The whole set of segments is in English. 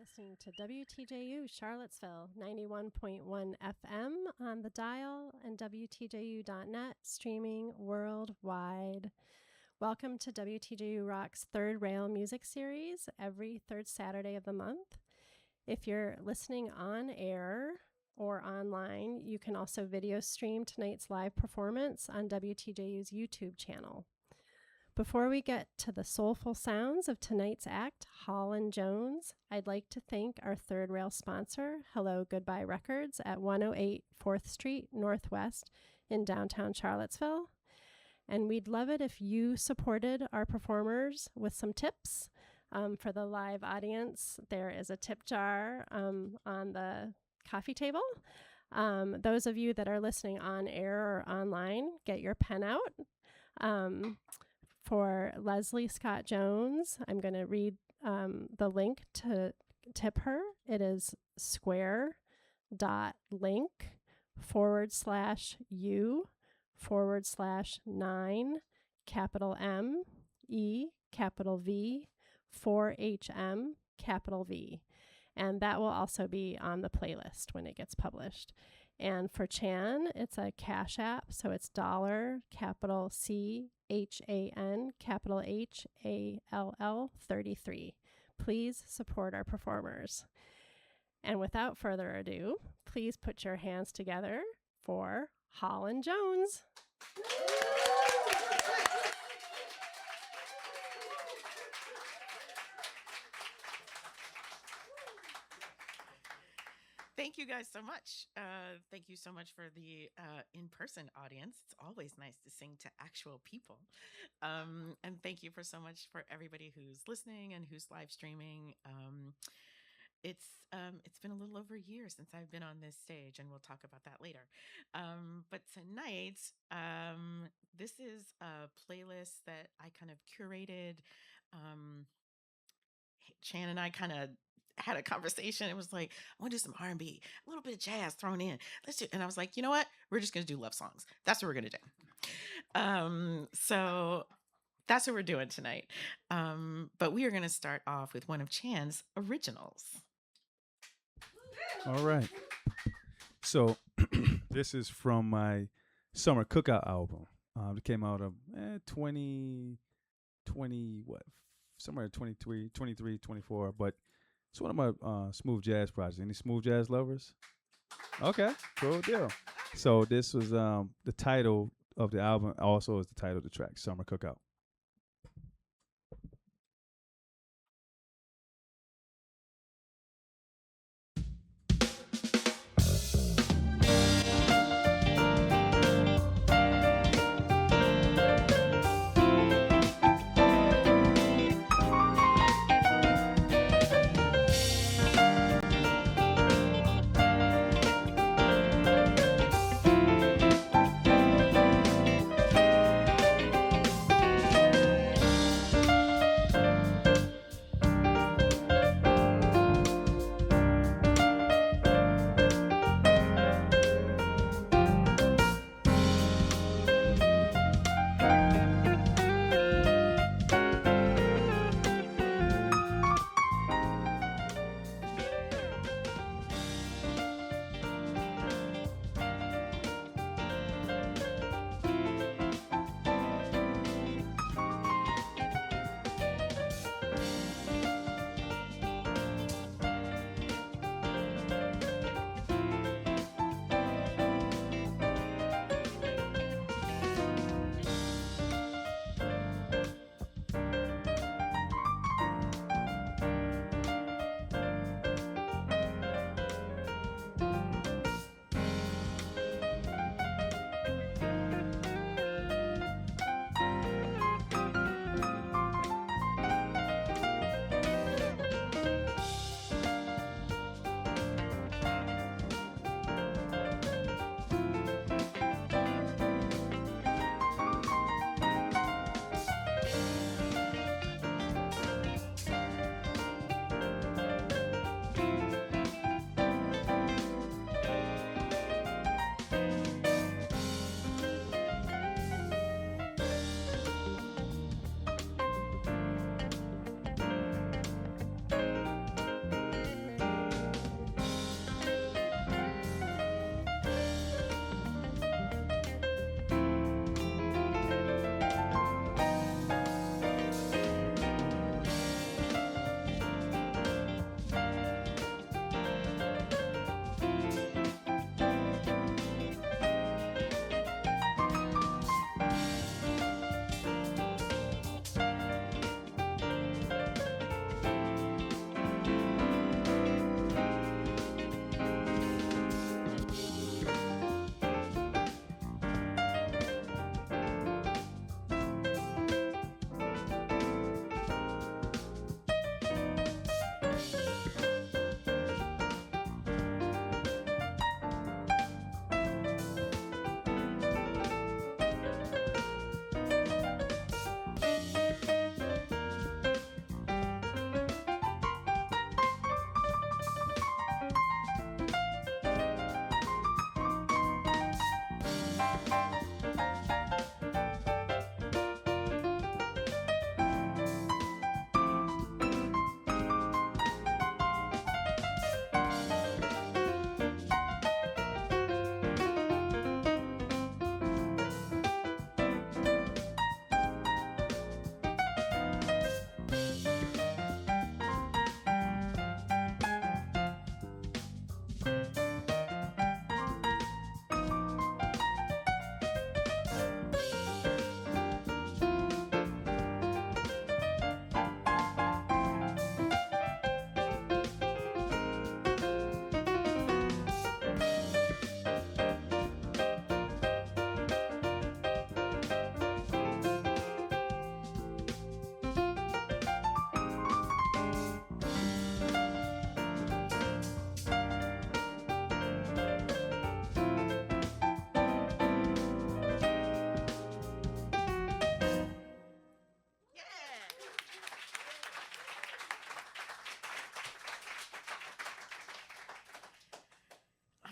listening to WTJU Charlottesville 91.1 FM on the dial and WTJU.net, streaming worldwide. Welcome to WTJU Rock's Third Rail music series every third Saturday of the month. If you're listening on air or online, you can also video stream tonight's live performance on WTJU's YouTube channel. Before we get to the soulful sounds of tonight's act, Hall & Jones, I'd like to thank our Third Rail sponsor, Hello Goodbye Records at 108 4th Street Northwest in downtown Charlottesville. And we'd love it if you supported our performers with some tips. For the live audience, there is a tip jar on the coffee table. Those of you that are listening on air or online, get your pen out. For Leslie Scott Jones, I'm going to read the link to tip her. It is square.link/u/9 capital M E capital V 4HM capital V. And that will also be on the playlist when it gets published. And for Chan, it's a Cash App, so it's capital CHAN, capital HALL 33. Please support our performers. And without further ado, please put your hands together for Hall & Jones. Thank you guys so much. Thank you so much for the in-person audience. It's always nice to sing to actual people. And thank you for so much for everybody who's listening and who's live streaming. It's been a little over a year since I've been on this stage, and we'll talk about that later. But tonight, this is a playlist that I kind of curated. Chan and I kind of had a conversation. It was like, I want to do some R&B, a little bit of jazz thrown in. Let's do. And I was like, you know what? We're just going to do love songs. That's what we're going to do. So that's what we're doing tonight. But we are going to start off with one of Chan's originals. All right. So this is from my Summer Cookout album. It came out of 2020, somewhere 23, 24, but it's one of my smooth jazz projects. Any smooth jazz lovers? Okay, cool deal. So this was the title of the album, also is the title of the track, Summer Cookout.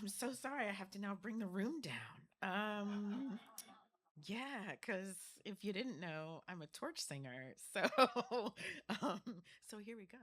I'm so sorry. I have to now bring the room down. Yeah, because if you didn't know, I'm a torch singer. So, um, so here we go.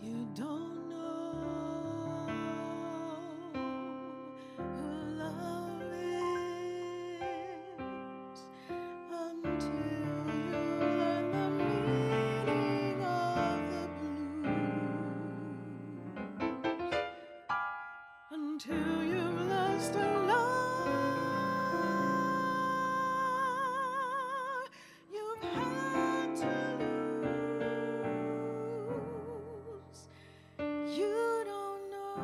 You don't know who love is until you learn the meaning of the blues, until you've lost a love you've had to lose. You don't know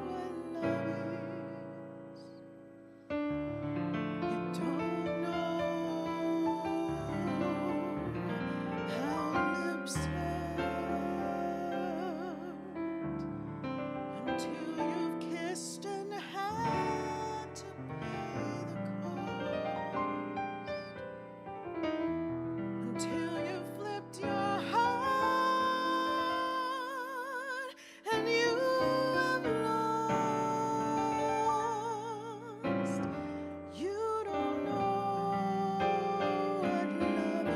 what love is. You don't know how lips hurt until you've kissed and had to pay the cost, until you flipped your heart and you have lost. You don't know what love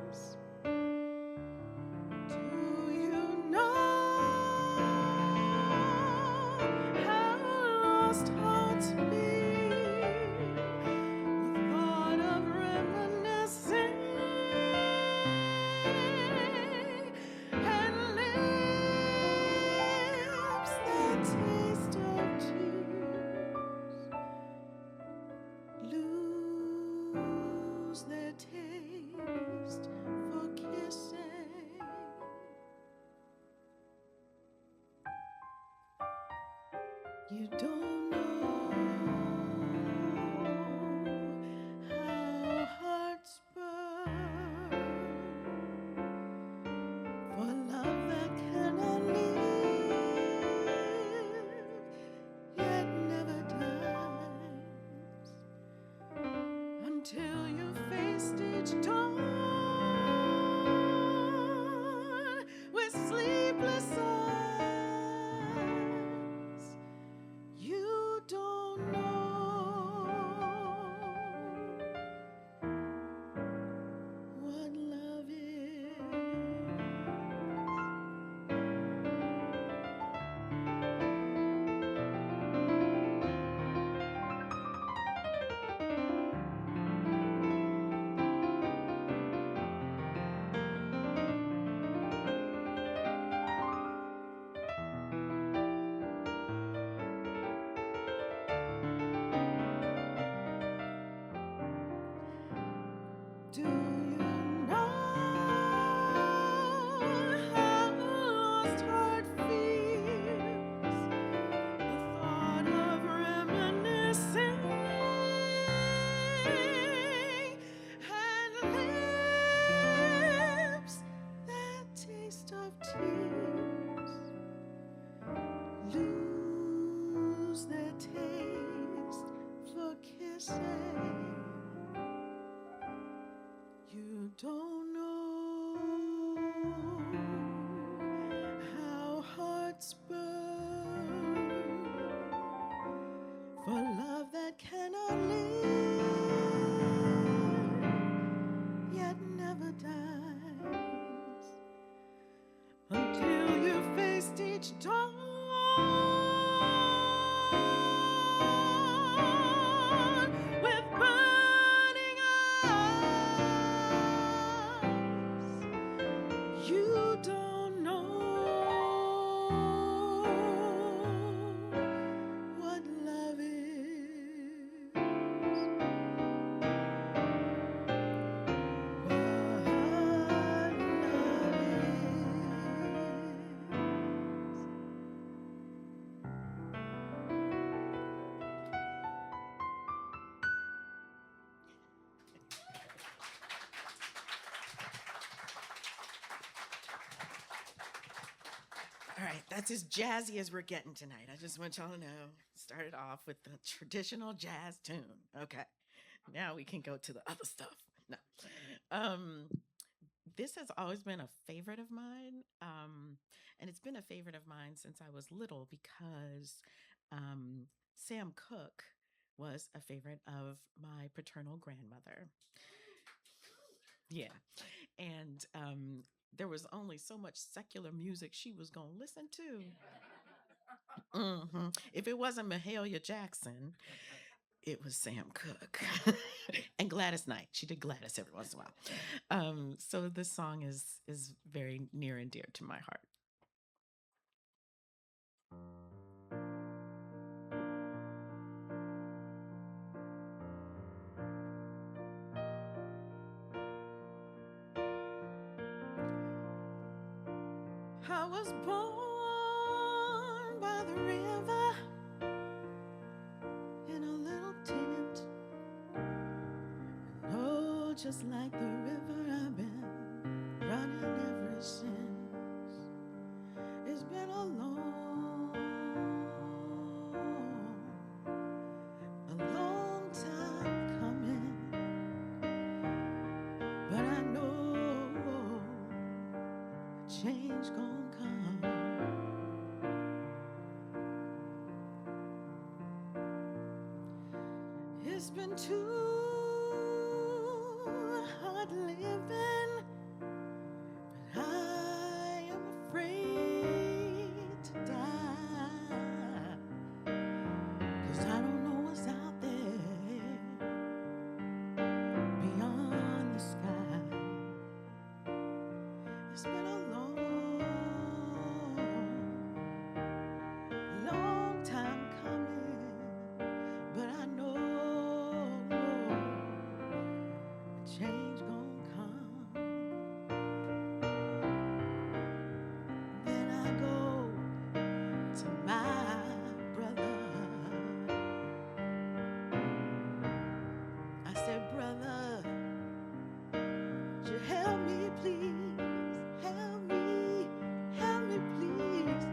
is. Do you know how lost hearts beat with thought of reminiscing and lips that taste of tears lose their taste for kissing? You don't know how hearts burn for love that cannot live, yet never dies, until you faced each dawn with sleepless eyes. You don't know what love is. Do you know how lost heart feels? The thought of reminiscing and lips that taste of tears lose their taste for kissing. You don't know how hearts burn for love that cannot live, yet never dies, until you faced each dawn with burning eyes. You don't know what love is. That's as jazzy as we're getting tonight. I just want y'all to know. Started off with the traditional jazz tune. Okay. Now we can go to the other stuff. No. This has always been a favorite of mine. And it's been a favorite of mine since I was little because Sam Cooke was a favorite of my paternal grandmother. Yeah. And there was only so much secular music she was going to listen to. If it wasn't Mahalia Jackson, it was Sam Cooke and Gladys Knight. She did Gladys every once in a while. So this song is very near and dear to my heart. I was born by the river in a little tent. And oh, just like the river, I've been running ever since. It's been a long time coming, but I know change gon' come. It's been too hard living, but I am afraid to die, 'cause I don't know what's out there beyond the sky. It's been a long time coming, but I know change gon' come. Then I go to my brother. I said, brother, would you help me, please? Help me, please.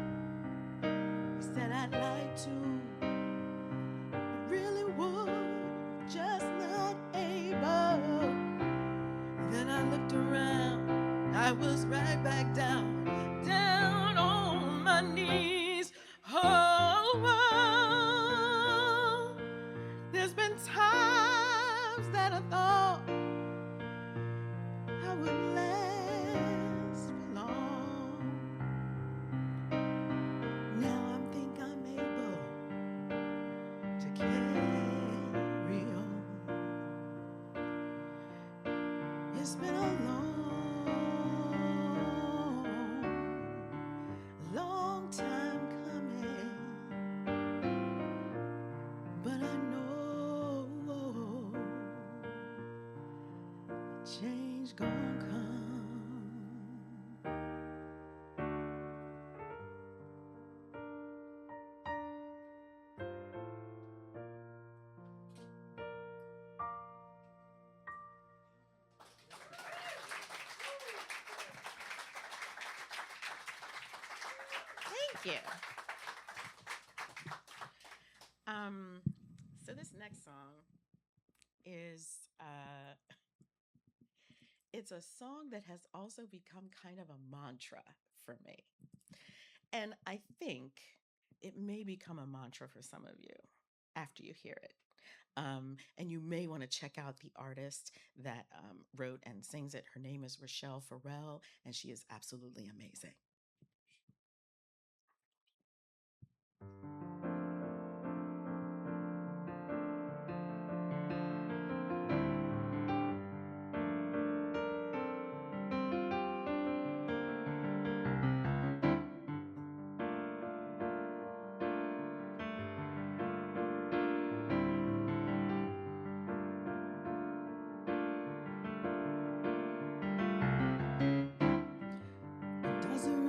He said, I'd like to, but really would, just not able. Then I looked around, I was right back down on my knees. Oh, there's been times that I thought I wouldn't last for long. Now I think I'm able to carry on. It's been a long time coming, but I know change gon' come. Thank you. So this next song is it's a song that has also become kind of a mantra for me. And I think it may become a mantra for some of you after you hear it. And you may want to check out the artist that wrote and sings it. Her name is Rochelle Farrell, and she is absolutely amazing. Doesn't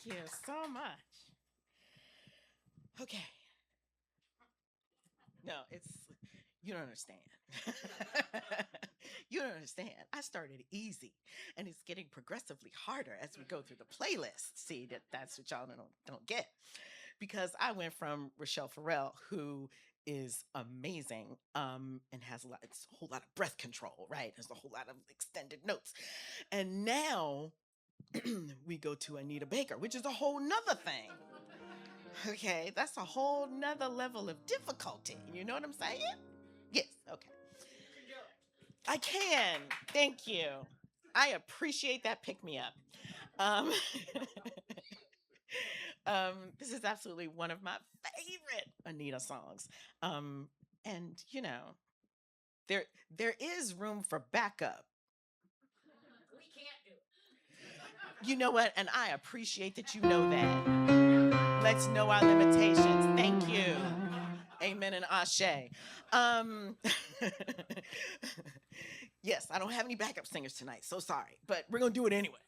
you so much. Okay. No, you don't understand. You don't understand. I started easy, and it's getting progressively harder as we go through the playlist. See, that's what y'all don't get. Because I went from Rochelle Farrell, who is amazing, and it's a whole lot of breath control, right? There's a whole lot of extended notes. And now we go to Anita Baker, which is a whole nother thing. Okay, that's a whole nother level of difficulty. You know what I'm saying? Yes, okay. I can. Thank you. I appreciate that pick me up. Um, this is absolutely one of my favorite Anita songs. And you know, there is room for backup. We can't do it. You know what? And I appreciate that you know that. Let's know our limitations. Thank you. Amen and ashe. Yes, I don't have any backup singers tonight, so sorry, but we're gonna do it anyway.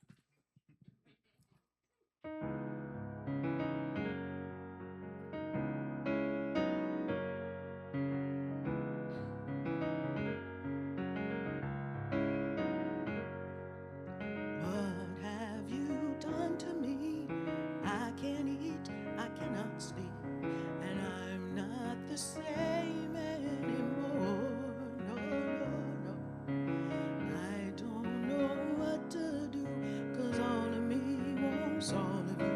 What have you done to me? I can't eat, I cannot sleep, and I'm not the same anymore. No, no, no. I don't know what to do, 'cause all of me wants all of you.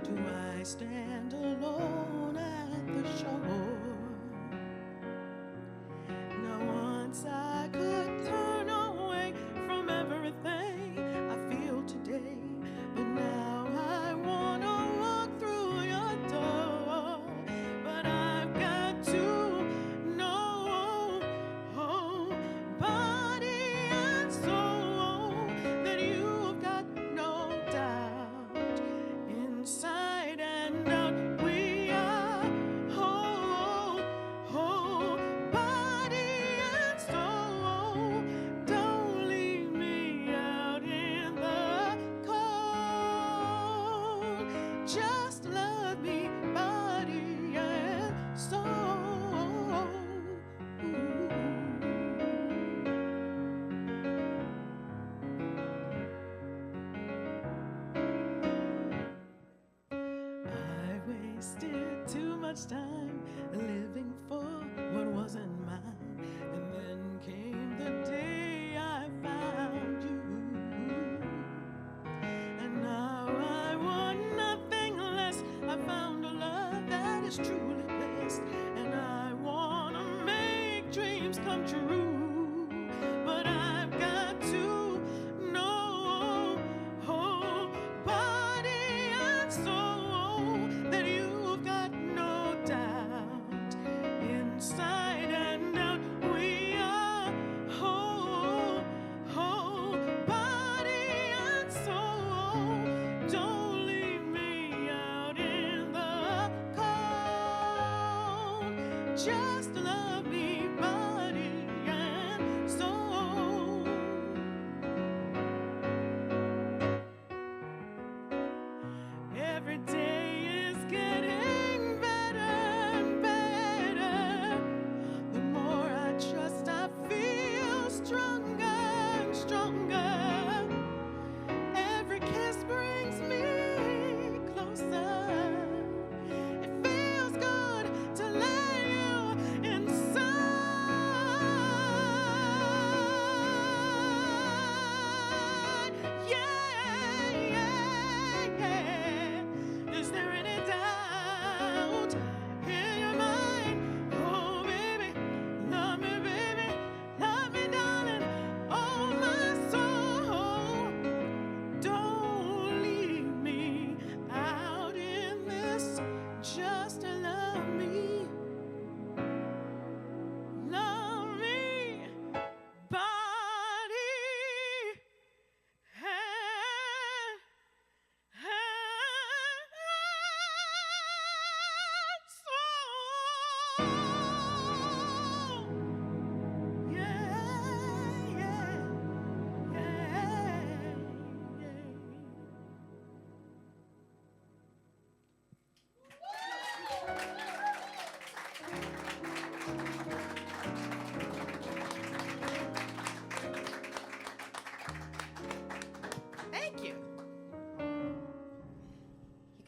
Do I stand alone at the shore? Now once I could turn away from everything I feel today, but now I wanna walk through your door. But I've got to know, oh, body and soul, that you've got no doubt. Inside and out we are, oh, oh, body and soul. Don't leave me out in the cold. Just love me, body and soul. Ooh. I wasted too much time living for what wasn't mine, and then came the day I found you, and now I want nothing less. I found a love that is truly blessed, and I wanna make dreams come true, but I've got to know, oh, body and soul, that you've got no doubt. Inside and out we are, oh, oh, body and soul. Don't leave me out in the cold. Just love me, body and soul. Every day is getting better and better. The more I trust, I feel stronger and stronger. Every kiss brings me closer. It feels good to lay you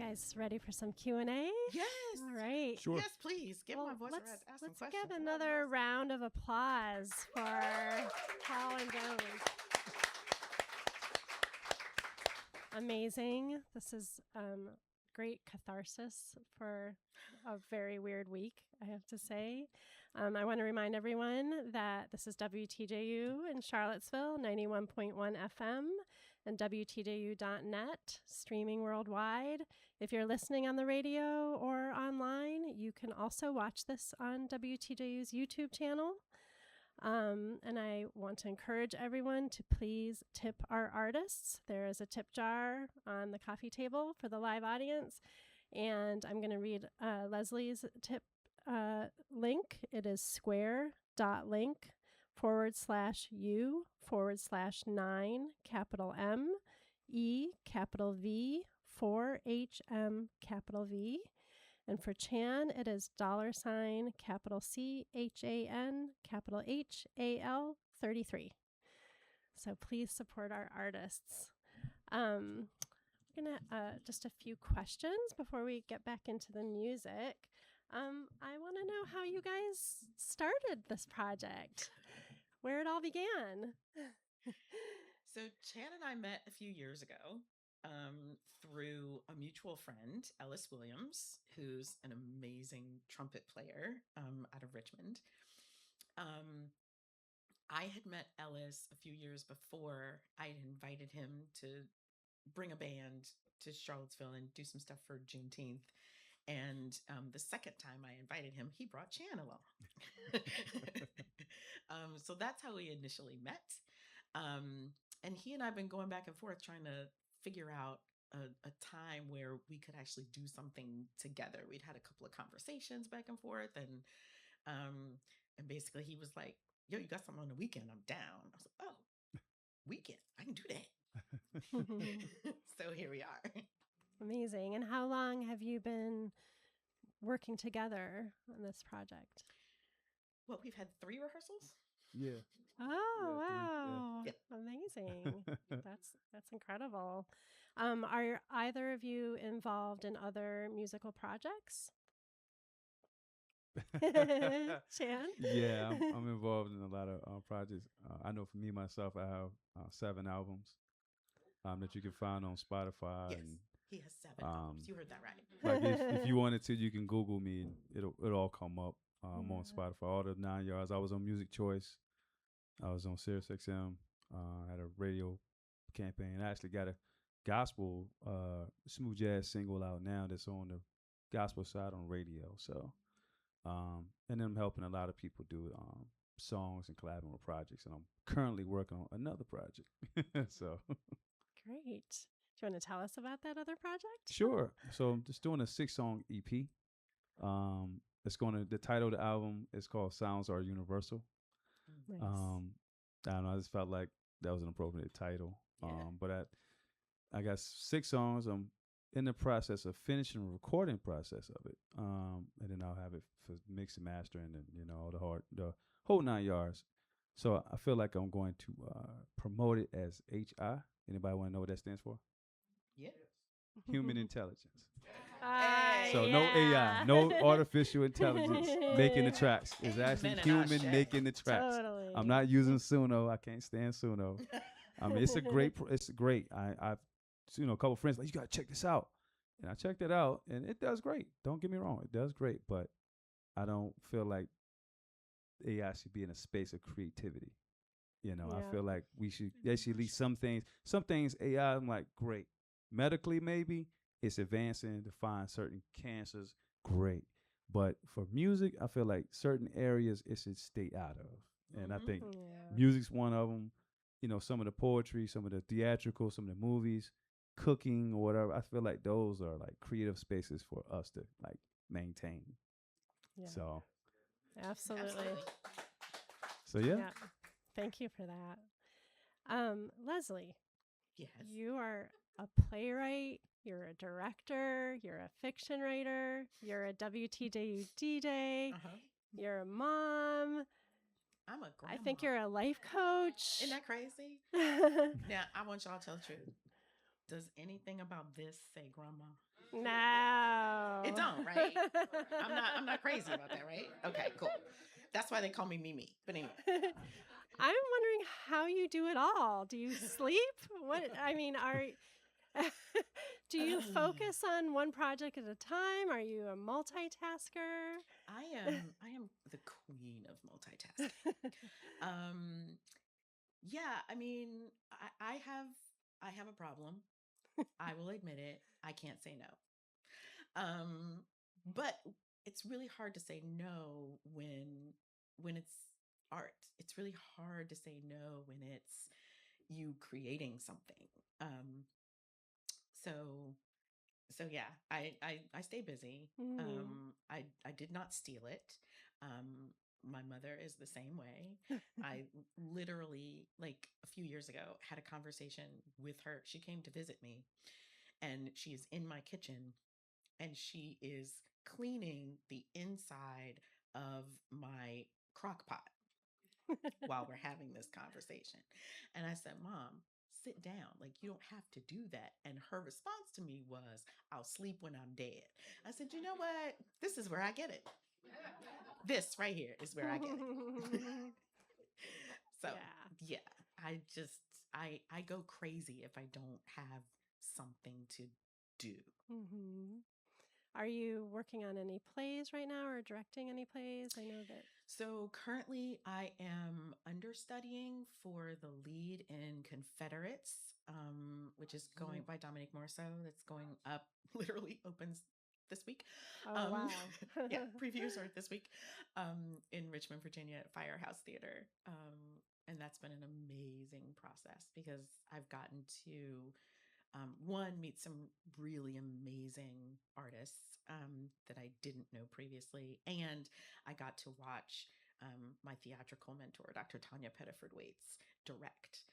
guys ready for some Q&A? Yes. All right. Sure. Yes, please. Give my voice a rest. Ask some Let's questions. get another round of applause for Paul and Jones. Amazing. This is great catharsis for a very weird week, I have to say. I want to remind everyone that this is WTJU in Charlottesville, 91.1 FM, and WTJU.net, streaming worldwide. If you're listening on the radio or online, you can also watch this on WTJU's YouTube channel. And I want to encourage everyone to please tip our artists. There is a tip jar on the coffee table for the live audience. And I'm going to read Leslie's tip link. It is square.link/u/9 capital M E capital V 4HM capital V. And for Chan, it is $CHAN capital HAL 33. So please support our artists. We're going to just a few questions before we get back into the music. I want to know how you guys started this project, where it all began. So Chan and I met a few years ago through a mutual friend, Ellis Williams, who's an amazing trumpet player out of Richmond. I had met Ellis a few years before. I had invited him to bring a band to Charlottesville and do some stuff for Juneteenth. And the second time I invited him, he brought Chan along. So that's how we initially met. And he and I have been going back and forth trying to figure out a time where we could actually do something together. We'd had a couple of conversations back and forth, and basically he was like, "Yo, you got something on the weekend? I'm down." I was like, "Oh, weekend? I can do that." So here we are. Amazing. And how long have you been working together on this project? Well, we've had 3 rehearsals. Yeah. Oh, Yeah, wow. Yep. Amazing. That's incredible. Are either of you involved in other musical projects? Chan? Yeah, I'm involved in a lot of projects. I know for me, myself, I have 7 albums that you can find on Spotify. Yes, And he has 7 albums. You heard that right. like if you wanted to, you can Google me and it'll all come up. I'm on Spotify, all the 9 yards. I was on Music Choice. I was on Sirius XM. Had a radio campaign. I actually got a gospel smooth jazz single out now that's on the gospel side on radio. So, and then I'm helping a lot of people do songs and collaborating with projects. And I'm currently working on another project. So, Great. Do you want to tell us about that other project? sure. So I'm just doing a 6-song EP. The title of the album is called Sounds Are Universal. Nice. I don't know. I just felt like that was an appropriate title. Yeah. But I got 6 songs. I'm in the process of finishing the recording process of it. And then I'll have it for mix and mastering and the whole 9 yards. So I feel like I'm going to promote it as HI. Anybody want to know what that stands for? Yeah. Human intelligence. So no AI, no artificial intelligence making the tracks. It's actually human making the tracks. Totally. I'm not using Suno. I can't stand Suno. I mean, it's great. I've a couple friends like, you gotta check this out, and I checked it out, and it does great. Don't get me wrong, it does great, but I don't feel like AI should be in a space of creativity. I feel like they should leave some things. Some things AI, I'm like, great. Medically, maybe it's advancing to find certain cancers, great. But for music, I feel like certain areas it should stay out of. And I think music's one of them. Some of the poetry, some of the theatrical, some of the movies, cooking or whatever. I feel like those are like creative spaces for us to like maintain. Yeah. So Absolutely. So yeah. Thank you for that. Leslie. Yes. You are a playwright, you're a director, you're a fiction writer, you're a WTJU DJ, you're a mom. I'm a grandma. I think you're a life coach. Isn't that crazy? Now, I want y'all to tell the truth. Does anything about this say grandma? No. It don't, right? I'm not crazy about that, right? Okay, cool. That's why they call me Mimi. But anyway. I'm wondering how you do it all. Do you sleep? What I mean, do you focus on one project at a time? Are you a multitasker? I am the queen of multitasking. Um, yeah, I mean, I have a problem. I will admit it. I can't say no. But it's really hard to say no when it's art. It's really hard to say no when it's you creating something. Um, so so yeah, I stay busy. Mm. I did not steal it. My mother is the same way. I literally, like a few years ago, had a conversation with her. She came to visit me, and she is in my kitchen, and she is cleaning the inside of my crock pot while we're having this conversation. And I said, Mom, sit down. Like, you don't have to do that. And her response to me was, I'll sleep when I'm dead. I said, you know what? This is where I get it. This right here is where I get it. So, yeah, I just, I go crazy if I don't have something to do. Mm-hmm. Are you working on any plays right now or directing any plays? I know that. So currently, I am understudying for the lead in Confederates, which is going by Dominique Morceau. That's going up, literally opens this week. Oh, wow. Yeah, previews are this week in Richmond, Virginia at Firehouse Theater. And that's been an amazing process because I've gotten to one, meet some really amazing artists that I didn't know previously. And I got to watch my theatrical mentor, Dr. Tanya Pettiford Waits, direct.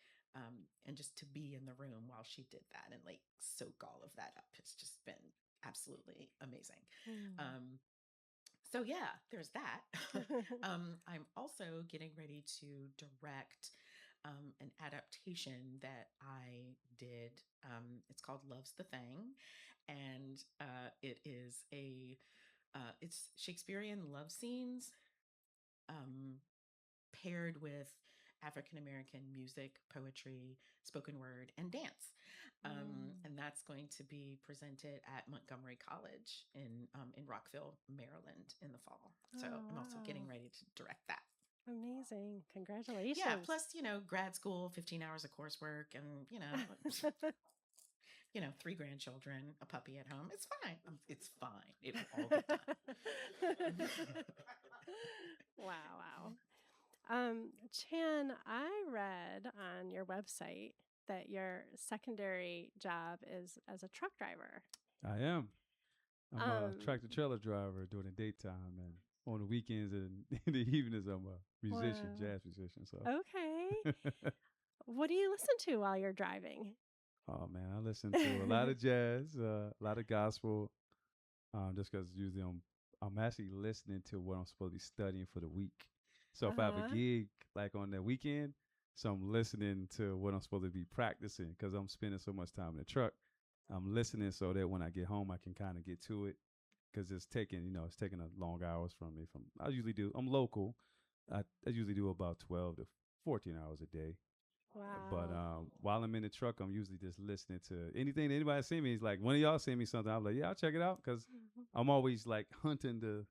And just to be in the room while she did that and like soak all of that up has just been absolutely amazing. Mm. So yeah, there's that. I'm also getting ready to direct an adaptation that I did. It's called Love's the Thing, and it is it's Shakespearean love scenes paired with African American music, poetry, spoken word, and dance. And that's going to be presented at Montgomery College in Rockville, Maryland, in the fall. So I'm also getting ready to direct that. Amazing. Congratulations. Yeah. Plus, grad school, 15 hours of coursework, and 3 grandchildren, a puppy at home. It's fine. It's fine. It will all get done. Wow. Chan, I read on your website that your secondary job is as a truck driver. I am. I'm a tractor trailer driver during the daytime, and on the weekends and in the evenings, I'm a musician, jazz musician. So okay. What do you listen to while you're driving? Oh man, I listen to a lot of jazz, a lot of gospel. Just because usually I'm actually listening to what I'm supposed to be studying for the week. So if I have a gig like on the weekend, so I'm listening to what I'm supposed to be practicing because I'm spending so much time in the truck. I'm listening so that when I get home, I can kind of get to it because it's taking a long hours from me. I'm local. I usually do about 12 to 14 hours a day. Wow. But while I'm in the truck, I'm usually just listening to anything that anybody send me. It's like, one of y'all send me something, I'm like, yeah, I'll check it out because I'm always like hunting to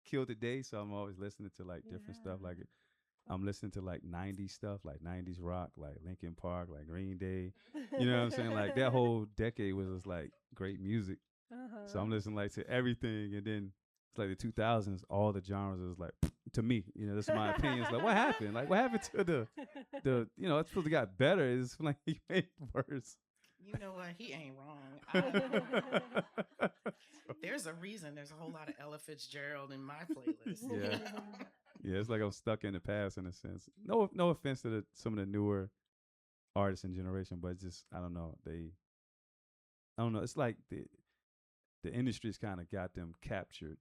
kill the day. So I'm always listening to like different stuff. Like I'm listening to like 90s stuff, like 90s rock, like Linkin Park, like Green Day. You know what I'm saying? Like that whole decade was just like great music. So I'm listening like to everything. And then it's like the 2000s, all the genres was like, to me, that's my opinion. It's like, what happened? Like, what happened to the it's supposed to got better. It's like he made it worse. You know what? He ain't wrong. There's a reason there's a whole lot of Ella Fitzgerald in my playlist. Yeah. Yeah, it's like I'm stuck in the past in a sense. No offense to some of the newer artists and generation, but just I don't know. It's like the industry's kind of got them captured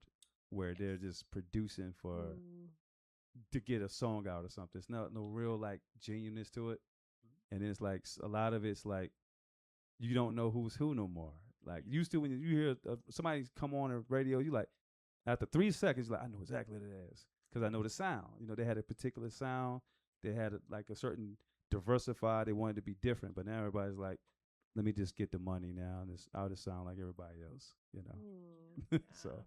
where they're just producing for to get a song out or something. It's not no real like genuineness to it. And then it's like a lot of it's like you don't know who's who no more. Like used to when you hear somebody come on the radio, you like after 3 seconds, you're like I know exactly what it is because I know the sound. You know, they had a particular sound. They had like a certain diversified. They wanted to be different, but now everybody's like, let me just get the money now, and I'll just sound like everybody else. You know, Yeah. so.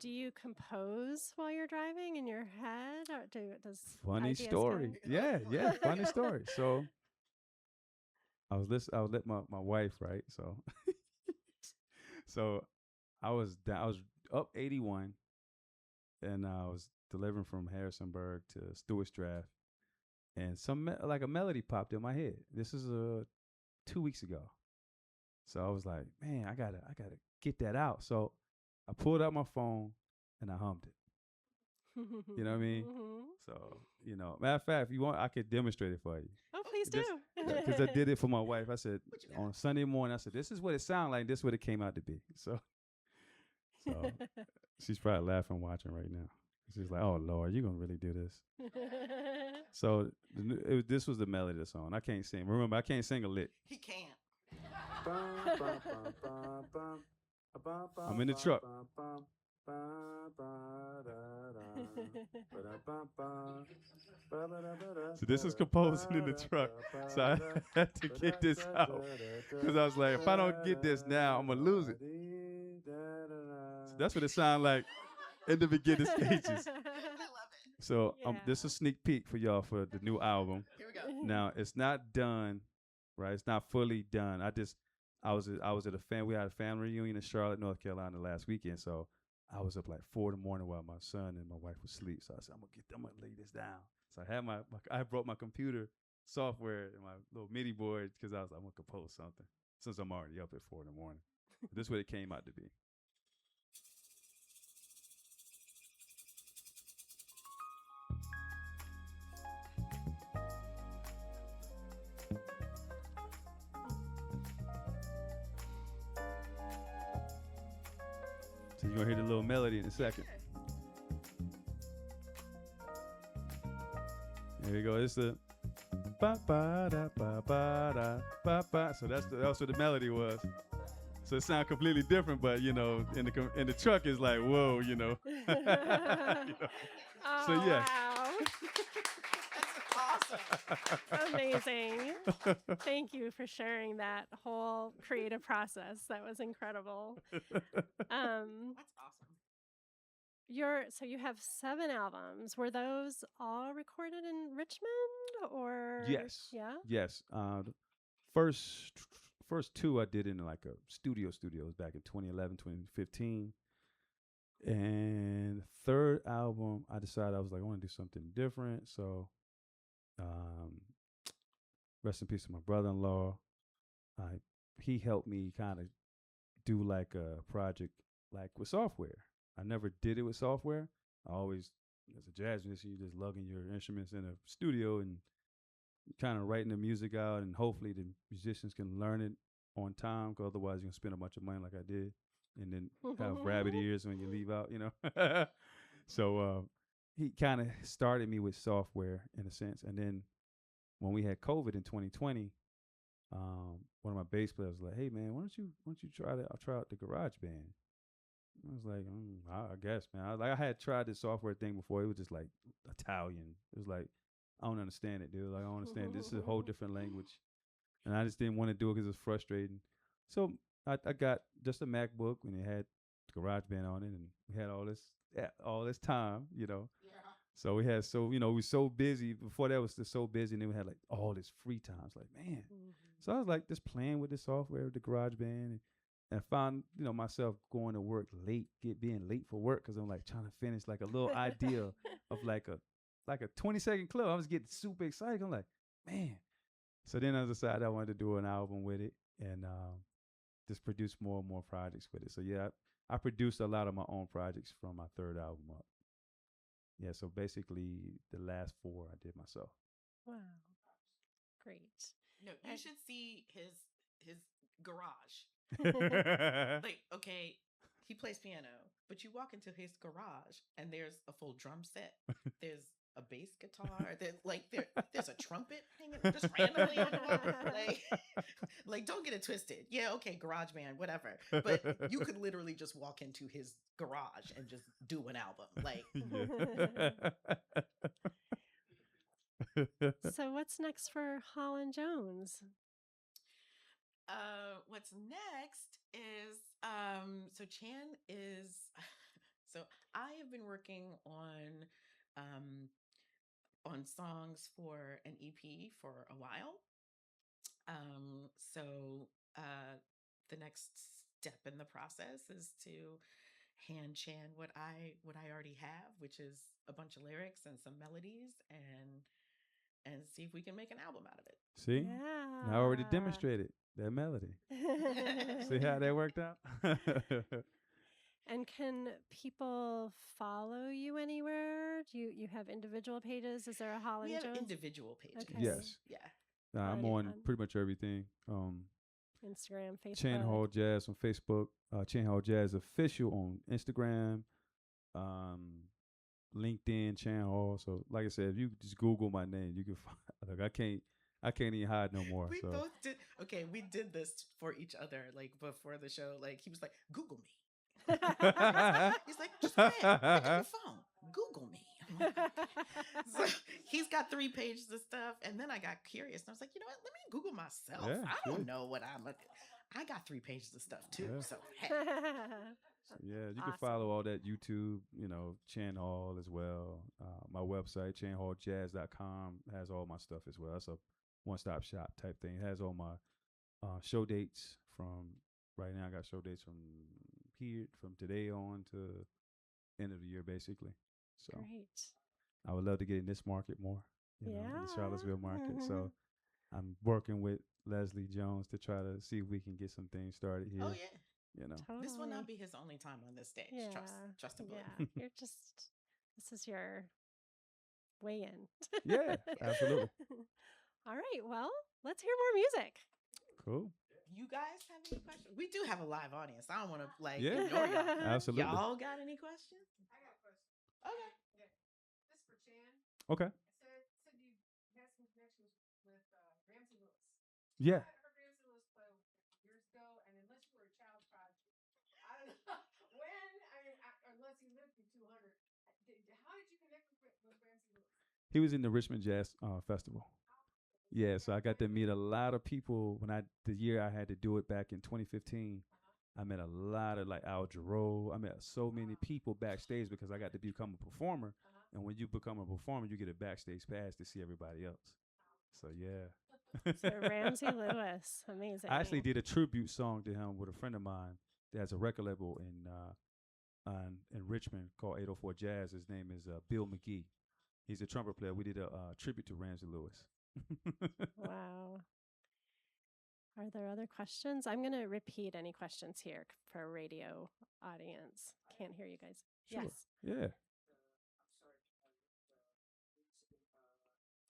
Do you compose while you're driving in your head, or does Funny ideas story. come? Yeah, funny story. So I was let my wife, right? So so I was down, I was up 81 and I was delivering from Harrisonburg to Stewart's Draft and like a melody popped in my head. This is 2 weeks ago. So I was like, man, I gotta get that out. So I pulled out my phone and I hummed it. You know what I mean? So, you know, matter of fact, if you want, I could demonstrate it for you. Oh, please do. Because I did it for my wife. I said, on Sunday morning, I said, this is what it sounded like. This is what it came out to be. So she's probably laughing watching right now. She's like, oh, Lord, you're going to really do this. So this was the melody of the song. I can't sing. Remember, I can't sing a lick. He can't. I'm in the truck. So this was composing in the truck. So I had to get this out. Because I was like, if I don't get this now, I'm going to lose it. So that's what it sounded like in the beginning stages. I love it. So Yeah. this is a sneak peek for y'all for the new album. Here we go. Now, it's not done, right? It's not fully done. I was at we had a family reunion in Charlotte, North Carolina last weekend. So I was up like 4 in the morning while my son and my wife was asleep. So I said, I'm gonna lay this down. So I had I brought my computer software and my little MIDI board because I was like, I'm gonna compose something since I'm already up at 4 in the morning. This is what it came out to be. So you're gonna hear the little melody in a second. There we go. It's the ba ba da ba ba da ba ba. So that's what the melody was. So it sounds completely different, but you know, in the truck is like, whoa, you know. You know? Oh, So yeah. wow. That's awesome. Amazing. Thank you for sharing that whole creative process. That was incredible. That's awesome. So you have 7 albums. Were those all recorded in Richmond or? Yes. Yeah. Yes. The first 2 I did in like a studios back in 2011, 2015. And the third album, I decided I was like, I want to do something different. So, rest in peace to my brother-in-law. He helped me kind of do like a project like with software. I never did it with software. I always, as a jazz musician, you're just lugging your instruments in a studio and kind of writing the music out, and hopefully the musicians can learn it on time, because otherwise you're going to spend a bunch of money like I did and then have rabbit ears when you leave out, you know. So he kind of started me with software in a sense. And then when we had COVID in 2020, one of my bass players was like, hey, man, why don't you try that? I'll try out the Garage Band. I was like, I guess, man. I had tried this software thing before. It was just like Italian. It was like, I don't understand it, dude. Like, I don't understand. This is a whole different language. And I just didn't want to do it because it was frustrating. So I got just a MacBook and it had GarageBand on it, and we had all this time, you know. Yeah. So we had we were so busy. Before that was just so busy, and then we had like all this free time. It's like, man. So I was like just playing with the software, with the GarageBand, and found myself going to work late, being late for work because I'm like trying to finish like a little idea of like a 20-second clip. I was getting super excited. I'm like, man. So then I decided I wanted to do an album with it and just produce more and more projects with it. So yeah, I produced a lot of my own projects from my third album up. Yeah, so basically the last 4 I did myself. Wow. Great. No, you should see his garage. Like, okay, he plays piano, but you walk into his garage and there's a full drum set. There's a bass guitar. There's a trumpet hanging just randomly on the wall. Like, don't get it twisted. Yeah, okay, garage band, whatever. But you could literally just walk into his garage and just do an album. Like, So what's next for Holland Jones? what's next is so Chan is so I have been working on songs for an EP for a while. So the next step in the process is to hand Chan what I already have, which is a bunch of lyrics and some melodies, and see if we can make an album out of it. See, Yeah. I already demonstrated that melody. See how that worked out? And can people follow you anywhere? Do you have individual pages? Is there a Holland We have Jones? individual pages. Okay. Yes. Yeah. I'm Already on on pretty much everything. Instagram, Facebook. Chan Hall Jazz on Facebook. Chan Hall Jazz Official on Instagram. LinkedIn, Chan Hall. So, like I said, if you just Google my name, you can find. Like, I can't even hide no more. We so. both did. Okay, we did this for each other. Like before the show, like he was like, "Google me." He's like, "Just go ahead, pick up your phone, Google me." I'm like, so he's got 3 pages of stuff, and then I got curious, and I was like, you know what? Let me Google myself. Yeah, I don't know what I got 3 pages of stuff too. Yeah. So hey, Yeah, you can Awesome. follow all that YouTube, Chan Hall as well. My website, chanhalljazz.com, has all my stuff as well. That's a one-stop shop type thing. It has all my show dates from right now. I got show dates from today on to end of the year, basically. So Great. I would love to get in this market more, in the Charlottesville market. So I'm working with Leslie Jones to try to see if we can get some things started here. oh yeah, Totally. this will not be his only time on this stage. Yeah. Trust and believe. Yeah. This is your way in. Yeah, absolutely. All right. Well, let's hear more music. Cool. You guys have any questions? We do have a live audience. I don't want to Yeah. ignore y'all. Absolutely. Y'all got any questions? I got a question. Okay. Yeah. This for Chan. Okay. Said you had some connections with Ramsey Lewis. Yeah. I heard Ramsey Lewis play years ago, and unless you were a child prodigy, I don't know when. Unless you lived through 200, how did you connect with Ramsey Lewis? He was in the Richmond Jazz Festival. Yeah, so I got to meet a lot of people the year I had to do it back in 2015. I met a lot of like Al Jarreau. I met so many people backstage because I got to become a performer. And when you become a performer, you get a backstage pass to see everybody else. So yeah. So Ramsey Lewis, amazing. I actually did a tribute song to him with a friend of mine that has a record label in Richmond called 804 Jazz. His name is Bill McGee. He's a trumpet player. We did a tribute to Ramsey Lewis. Wow. Are there other questions? I'm going to repeat any questions here for a radio audience. Can't hear you guys. Sure. Yes. Yeah.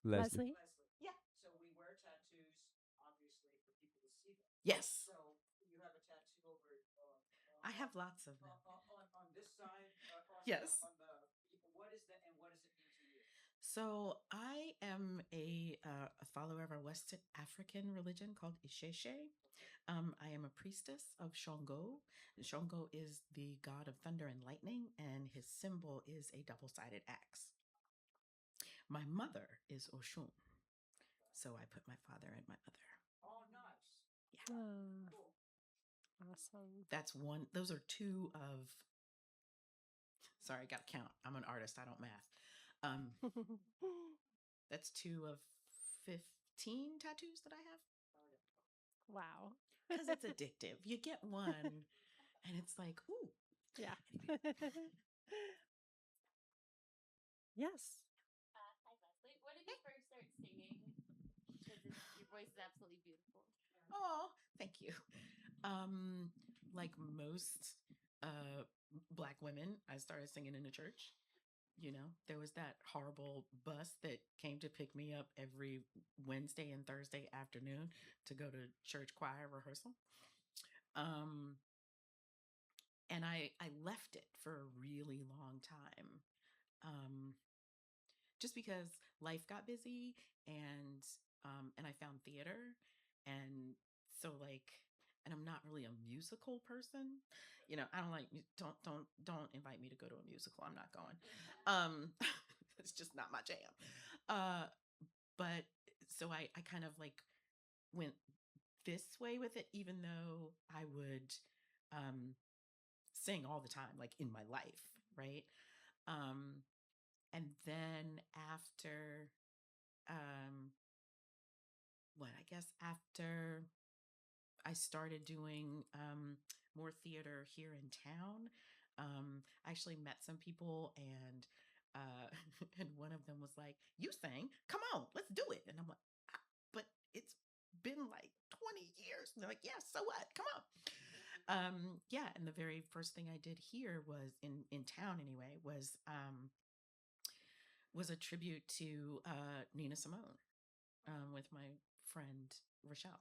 Leslie. Yeah. So we wear tattoos, obviously, for people to see them. Yes. So you have a tattoo over. I have lots of them. On this side. Yes. What is that, and what does it mean to you? So I am a follower of a West African religion called Isheshe. I am a priestess of Shango. Shango is the god of thunder and lightning, and his symbol is a double-sided axe. My mother is Oshun, so I put my father and my mother. Oh, nice. Yeah. Oh, Cool. awesome. That's one. Those are 2 of. Sorry, I got to count. I'm an artist. I don't math. That's 2 of 15 tattoos that I have. Wow. Because it's addictive. You get one, and it's like, ooh. Yeah. Yes. Hi, Leslie. When did you first start singing? Because your voice is absolutely beautiful. Oh, thank you. Like most Black women, I started singing in the church. There was that horrible bus that came to pick me up every Wednesday and Thursday afternoon to go to church choir rehearsal. And I left it for a really long time. just because life got busy, and I found theater, and so like, and I'm not really a musical person. I don't like don't invite me to go to a musical. I'm not going. It's just not my jam. But so I kind of like went this way with it, even though I would sing all the time, like in my life, right? And then after, I guess after I started doing more theater here in town, I actually met some people, and and one of them was like, "You sang? Come on, let's do it." And I'm like, "But it's been like 20 years." And they're like, "Yeah, so what? Come on." Yeah, and the very first thing I did here was in town anyway, was a tribute to Nina Simone, with my friend Rochelle,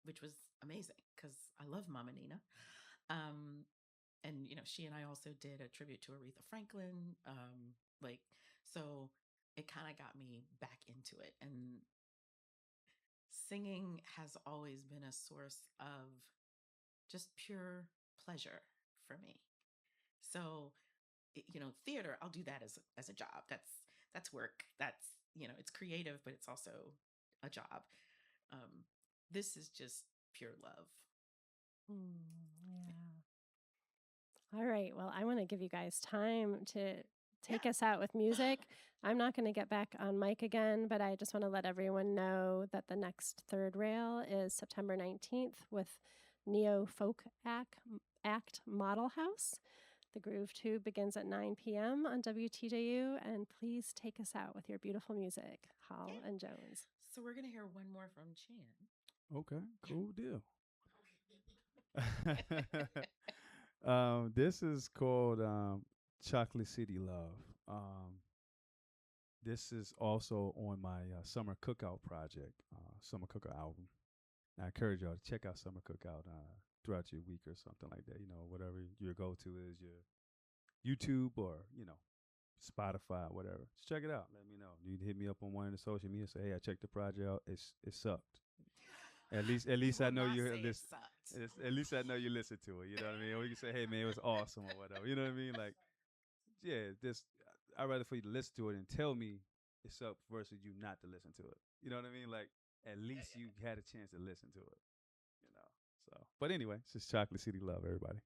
which was amazing because I love Mama Nina. And she and I also did a tribute to Aretha Franklin. Like, so it kind of got me back into it, and singing has always been a source of just pure pleasure for me. So, theater, I'll do that as a job. That's work. That's, it's creative, but it's also a job. This is just pure love. Yeah. All right. Well, I want to give you guys time to take us out with music. I'm not going to get back on mic again, but I just want to let everyone know that the next Third Rail is September 19th with Neo Folk Act Model House. The Groove Tube begins at 9 p.m. on WTJU, and please take us out with your beautiful music, Hall and Jones. So we're going to hear one more from Chan. Okay, cool deal. This is called Chocolate City Love. This is also on my Summer Cookout project, Summer Cookout album. I encourage y'all to check out Summer Cookout throughout your week or something like that. Whatever your go-to is, your YouTube or, Spotify, whatever. Just check it out. Let me know. You can hit me up on one of the social media and say, "Hey, I checked the project out. It sucked." At least I know you listen. At least I know you listen to it. You know what I mean? Or you can say, "Hey, man, it was awesome," or whatever. You know what I mean? Like, yeah, I'd rather for you to listen to it and tell me it sucked versus you not to listen to it. You know what I mean? Like, at least you had a chance to listen to it. So, but anyway, it's just Chocolate City Love, everybody.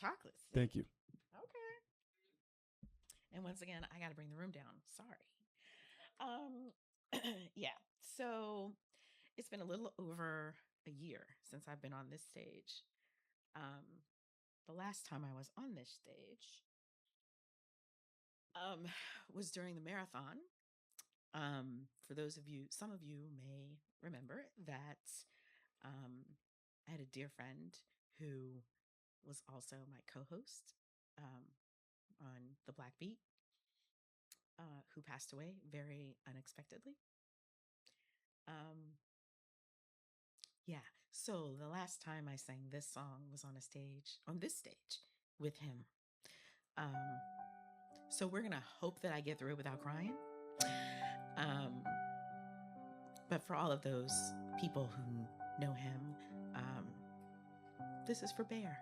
chocolate stick. Thank you. Okay. And once again, I got to bring the room down. Sorry. Yeah. So it's been a little over a year since I've been on this stage. The last time I was on this stage was during the marathon. For those of you, some of you may remember that I had a dear friend who was also my co-host on the Black Beat, who passed away very unexpectedly. Yeah. So the last time I sang this song was on this stage with him. So we're going to hope that I get through it without crying. But for all of those people who know him, this is for Bear.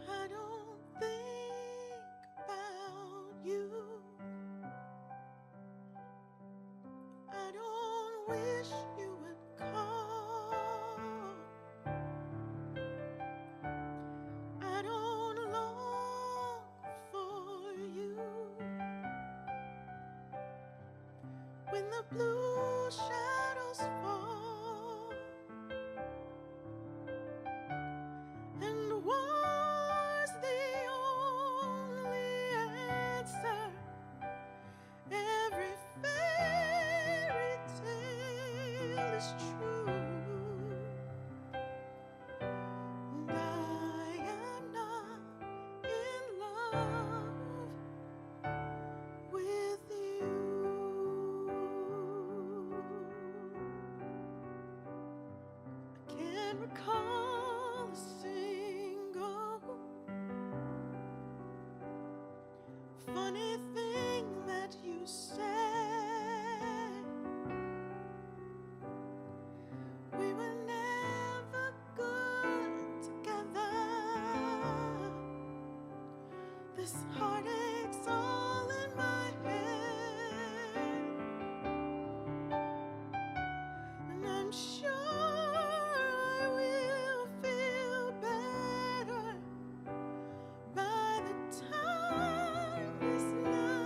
I don't think about you. I don't wish you would call. I don't long for you. When the blue shadows fall and war's the only answer. Every fairy tale is true, and I am not in love with you. I can't recall a single funny thing that you said. We were never good together. This heartache's all in my head, and I'm sure I will feel better by the time this night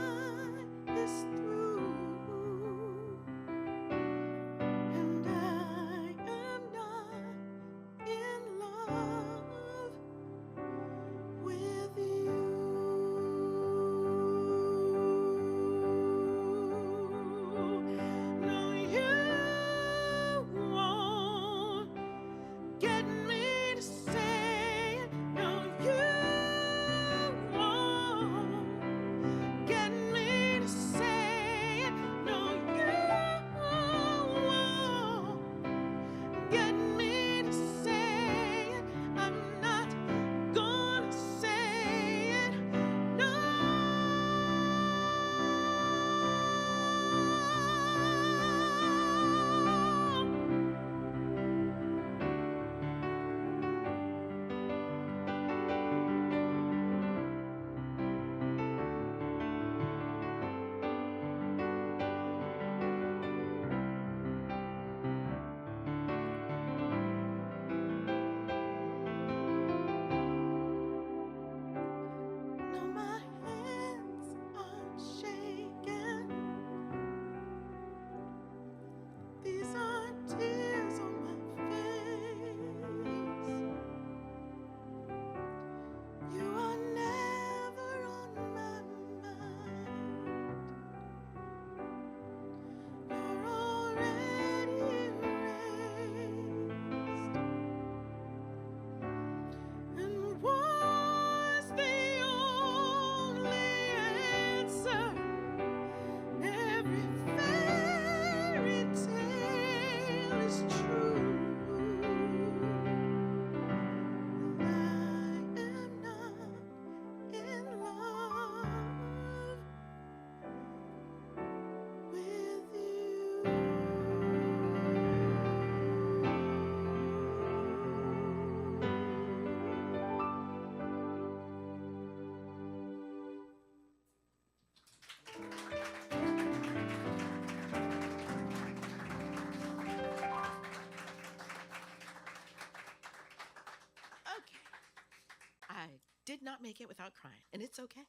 not make it without crying, and it's okay.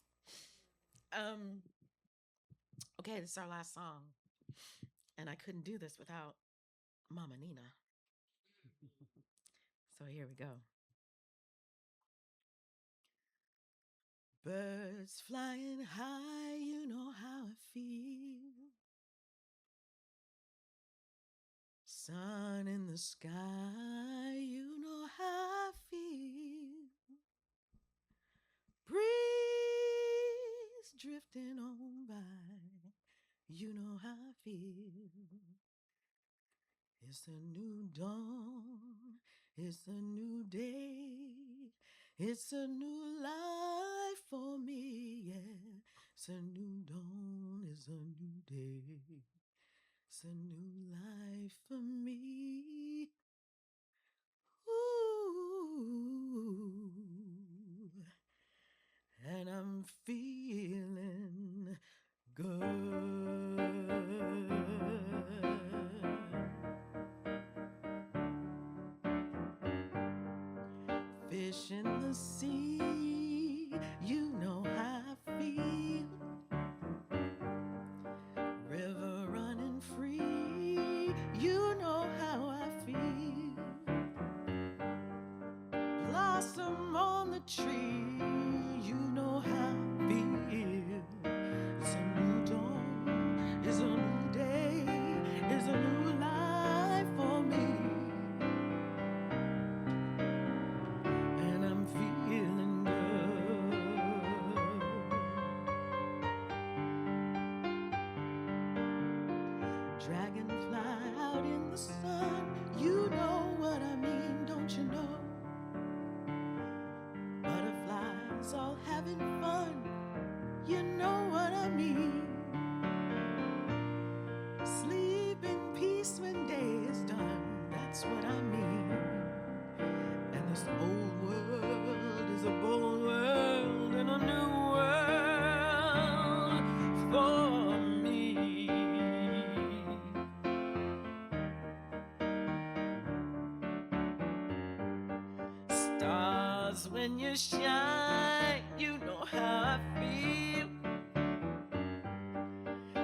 Okay, this is our last song, and I couldn't do this without Mama Nina. So here we go. Birds flying high, you know how I feel. Sun in the sky, you know how I feel. Breeze drifting on by, you know how I feel. It's a new dawn, it's a new day, it's a new life for me, yeah. It's a new dawn, it's a new day, it's a new life for me. Ooh, and I'm feeling good. Fish in the sea, you know how I feel. River running free, you know how I feel. Blossom on the tree, you know how I feel. It's a new dawn, it's a new day, it's a new life for me. And I'm feeling good. Dragonfly out in the sun, you know what I mean, don't you know? Butterflies all having fun, you know what I mean. Sleep in peace when day is done, that's what I mean. And this old world is a bold world and a new world for me. Stars, when you shine, you know how I feel.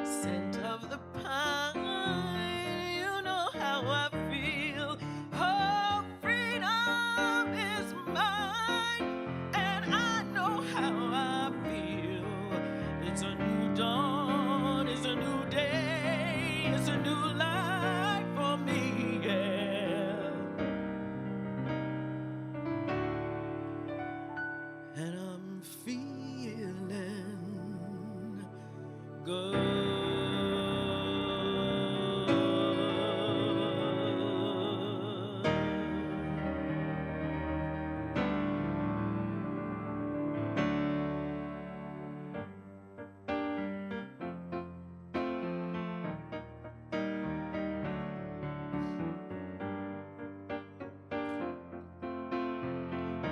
Scent of the pine, you know how I feel. Oh, freedom is mine, and I know how I feel. It's a new dawn, it's a new day, it's a new life for me, yeah. And I'm feeling good.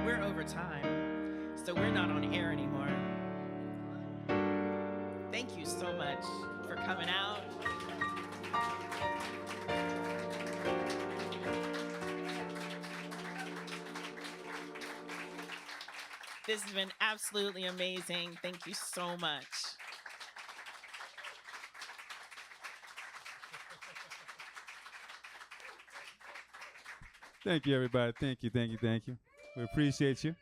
We're over time, so we're not on air anymore. Thank you so much for coming out. This has been absolutely amazing. Thank you so much. Thank you, everybody. Thank you, thank you, thank you. We appreciate you.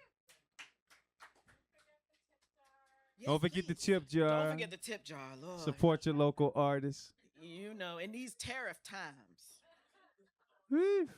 Yes, Don't forget the please. tip jar. Don't forget the tip jar, Lord. Support your local artists. You know, in these tariff times. Woo.